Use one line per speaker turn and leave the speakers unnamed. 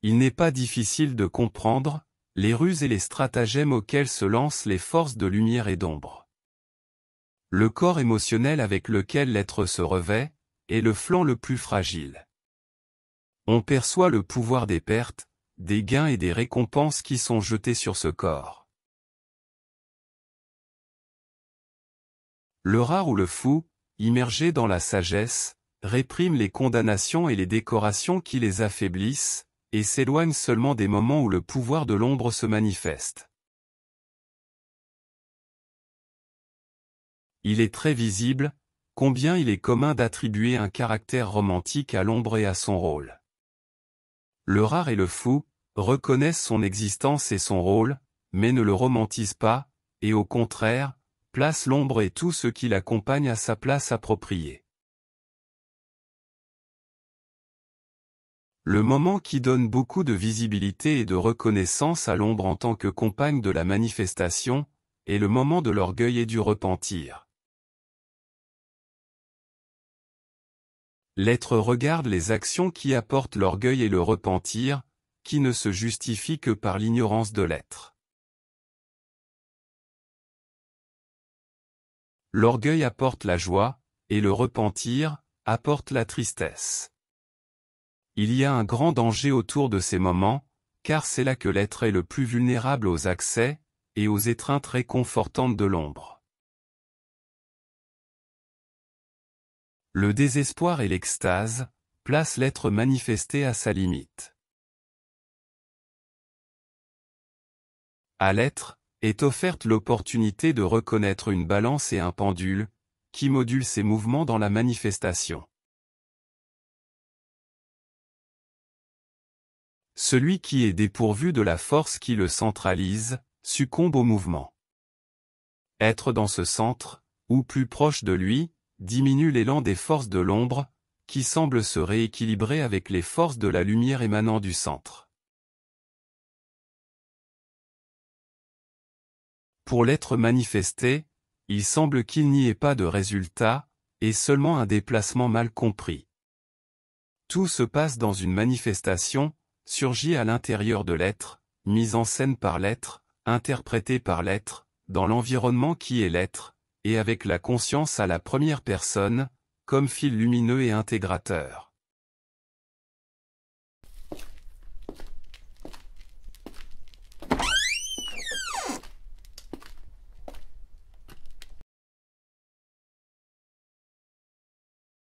Il n'est pas difficile de comprendre les ruses et les stratagèmes auxquels se lancent les forces de lumière et d'ombre. Le corps émotionnel avec lequel l'être se revêt est le flanc le plus fragile. On perçoit le pouvoir des pertes, des gains et des récompenses qui sont jetés sur ce corps. Le rare ou le fou, immergé dans la sagesse, réprime les condamnations et les décorations qui les affaiblissent, et s'éloigne seulement des moments où le pouvoir de l'ombre se manifeste. Il est très visible, combien il est commun d'attribuer un caractère romantique à l'ombre et à son rôle. Le rare et le fou reconnaissent son existence et son rôle, mais ne le romantisent pas, et au contraire, placent l'ombre et tout ce qui l'accompagne à sa place appropriée. Le moment qui donne beaucoup de visibilité et de reconnaissance à l'ombre en tant que compagne de la manifestation, est le moment de l'orgueil et du repentir. L'être regarde les actions qui apportent l'orgueil et le repentir, qui ne se justifient que par l'ignorance de l'être. L'orgueil apporte la joie, et le repentir apporte la tristesse. Il y a un grand danger autour de ces moments, car c'est là que l'être est le plus vulnérable aux accès, et aux étreintes réconfortantes de l'ombre. Le désespoir et l'extase placent l'être manifesté à sa limite. À l'être est offerte l'opportunité de reconnaître une balance et un pendule, qui modulent ses mouvements dans la manifestation. Celui qui est dépourvu de la force qui le centralise, succombe au mouvement. Être dans ce centre, ou plus proche de lui, diminue l'élan des forces de l'ombre, qui semblent se rééquilibrer avec les forces de la lumière émanant du centre. Pour l'être manifesté, il semble qu'il n'y ait pas de résultat, et seulement un déplacement mal compris. Tout se passe dans une manifestation, surgit à l'intérieur de l'être, mise en scène par l'être, interprétée par l'être, dans l'environnement qui est l'être, et avec la conscience à la première personne, comme fil lumineux et intégrateur.